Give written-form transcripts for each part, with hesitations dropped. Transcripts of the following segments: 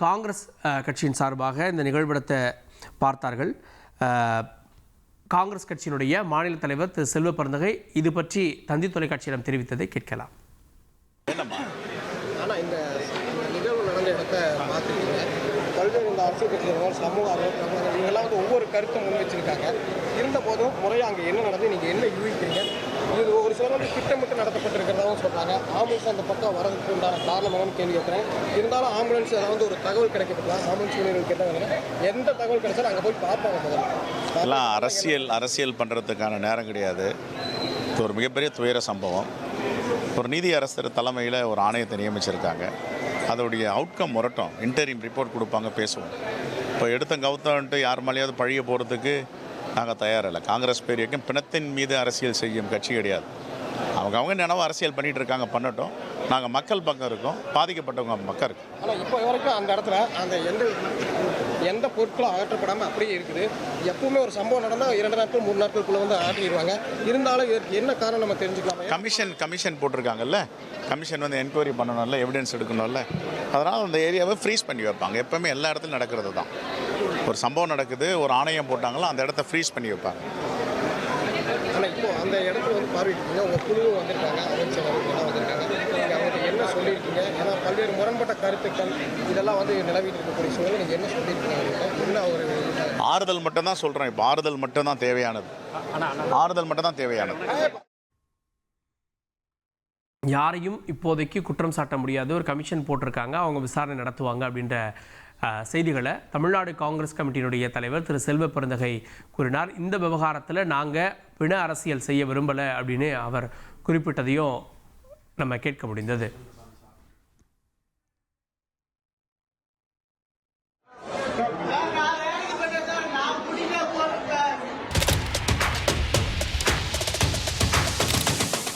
காங்கிரஸ் கட்சியின் சார்பாக இந்த நிகழ்விடத்தை பார்த்தார்கள். காங்கிரஸ் கட்சியினுடைய மாநில தலைவர் திரு செல்வ பெருந்தகை இது பற்றி தந்தி தொலைக்காட்சியிடம் தெரிவித்ததை கேட்கலாம். ஆனால் இந்த நிகழ்வு நடந்த இடத்தை பார்த்துருக்கீங்க. பல்வேறு இந்த அரசியல் கட்சியினர் சமூக இவங்கெல்லாம் ஒவ்வொரு கருத்தை முன் வச்சிருக்காங்க. இருந்த போதும் முறையாக அங்கே என்ன நடந்து நீங்கள் என்ன யூகிக்கிறீங்க? இது ஒரு சிலர் திட்டமிட்டு நடத்தப்பட்டிருக்கிறதாகவும் சொல்கிறாங்க. ஆம்புலன்ஸ் அந்த பக்கம் வரதுக்கு உண்டான காரணமானு கேள்வி கேட்குறேன். இருந்தாலும் ஆம்புலன்ஸ் ஏதாவது ஒரு தகவல் கிடைக்கப்படலாம். ஆம்புலன்ஸ் ஊழியர்கள் கேட்டாங்க, எந்த தகவல் கிடைச்சாலும் அங்கே போய் பார்ப்பாங்க. எல்லாம் அரசியல் பண்ணுறதுக்கான நேரம் கிடையாது. இது ஒரு மிகப்பெரிய துயர சம்பவம். ஒரு நீதி அரசர் தலைமையில் ஒரு ஆணையத்தை நியமிச்சிருக்காங்க. அதோடைய அவுட்கம் வரட்டும், இன்டரிம் ரிப்போர்ட் கொடுப்பாங்க, பேசுவோம். இப்போ எடுத்த கவுத்தன்ட்டு யார் மேலேயாவது பழிய போகிறதுக்கு நாங்கள் தயாரில்லை. காங்கிரஸ் பேரியக்கம் பிணத்தின் மீது அரசியல் செய்யும் கட்சி கிடையாது. அவங்க நினைவு அரசியல் பண்ணிகிட்டு இருக்காங்க, பண்ணட்டும். நாங்கள் மக்கள் பக்கம் இருக்கோம், பாதிக்கப்பட்டவங்க மக்கள் இருக்கு. ஆனால் இப்போ வரைக்கும் அந்த இடத்துல அந்த எந்த பொருட்களும் அகற்றப்படாமல் அப்படியே இருக்குது. எப்பவுமே ஒரு சம்பவம் நடந்தால் 2 நாட்கள் 3 நாட்களுக்குள்ளே வந்து அகற்றிடுவாங்க. இருந்தாலும் இதற்கு என்ன காரணம் நம்ம தெரிஞ்சுக்கலாம். கமிஷன் போட்டிருக்காங்கல்ல, கமிஷன் வந்து என்கொயரி பண்ணணும்ல, எவிடன்ஸ் எடுக்கணும்ல. அதனால் அந்த ஏரியாவை ஃப்ரீஸ் பண்ணி வைப்பாங்க. எப்போவுமே எல்லா இடத்துலையும் நடக்கிறது தான். ஒரு சம்பவம் நடக்குது, ஒரு ஆணையம் போட்டாங்களோ அந்த இடத்த ஃப்ரீஸ் பண்ணி வைப்பாங்க. ஆனால் இப்போ அந்த இடத்துல வந்து பார்வையிட்டீங்க, உங்கள் குழுவும் வந்திருக்காங்க, அமைச்சர்கள் வந்திருக்காங்க. நீங்கள் அவங்களுக்கு என்ன சொல்லியிருக்கீங்க? ஏன்னா பல்வேறு முரண்பட்ட கருத்துக்கள் இதெல்லாம் வந்து நிலவிட்டு இருக்கக்கூடிய சூழல் நீங்கள் என்ன சொல்லியிருக்கீங்க? என்ன ஒரு ஆறுதல் மட்டும் தான் சொல்கிறேன். இப்போ ஆறுதல் மட்டும் தான் தேவையானது. யாரையும் இப்போதைக்கு குற்றம் சாட்ட முடியாது. ஒரு கமிஷன் போட்டிருக்காங்க, அவங்க விசாரணை நடத்துவாங்க அப்படின்ற செய்திகளை தமிழ்நாடு காங்கிரஸ் கமிட்டியினுடைய தலைவர் திரு செல்வ பெருந்தகை கூறினார். இந்த விவகாரத்தில் நாங்கள் பிண அரசியல் செய்ய விரும்பலை அப்படின்னு அவர் குறிப்பிட்டதையும் நம்ம கேட்க முடிந்தது.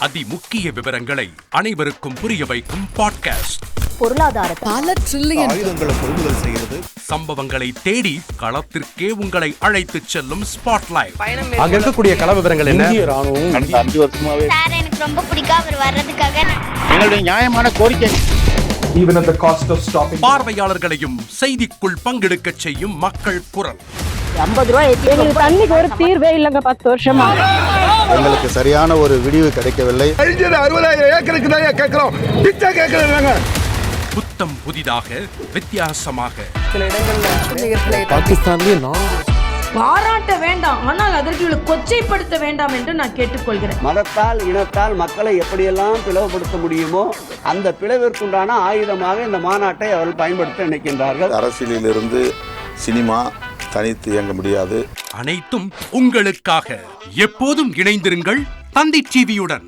அதிமுக்கிய விவரங்களை அனைவருக்கும் புரிய வைக்கும் பாட்காஸ்ட். பொருளாதார பல ட்ரில்லியன் ஆயுதங்களை கொள்முதல் செய்கிறது. சம்பவங்களை தேடி களத்திற்கே உங்களை அழைத்துச் செல்லும் ஸ்பாட்லைட். அங்க இருக்கக்கூடிய கள விவரங்கள் என்ன? ராணுவம் 5 வருஷமாவே சார் எனக்கு ரொம்ப பிடிக்கும் அவர் வர்றதுக்காக. எங்களுடைய நியாயமான கோரிக்கை. Even at the cost of stopping. பார்வையாளர்களையும் செய்திக்குள் பங்கெடுக்கச் செய்யும் மக்கள் குரல். 50 ரூபாய் எங்களுக்கு தண்ணிக்கு ஒரு தீர்வே இல்லைங்க. 10 வருஷமா எங்களுக்கு சரியான ஒரு விடிவு கிடைக்கவில்லை. 60,000 ஏக்கருக்கு தான் கேட்கிறோம், பிச்சை கேட்கறாங்க. புத்தம் புதிதாக, வித்தியாசமாக. சில இடங்கள்ல பாகிஸ்தான்லயே பாராட்ட வேண்டாம், ஆனால் அதற்கு கொச்சைப்படுத்த வேண்டாம் என்று நான் கேட்டுக்கொள்கிறேன். மதத்தால் இனத்தால் மக்களை எப்படியெல்லாம் பிளவுபடுத்த முடியுமோ அந்த பிளவிற்குண்டான ஆயுதமாக இந்த மாநாட்டை அவர்கள் பயன்படுத்த நினைக்கின்றார்கள். அரசியலிலிருந்து சினிமா தனித்து இயங்க முடியாது. அனைத்தும் உங்களுக்காக. எப்போதும் இணைந்திருங்கள் தந்தி டிவியுடன்.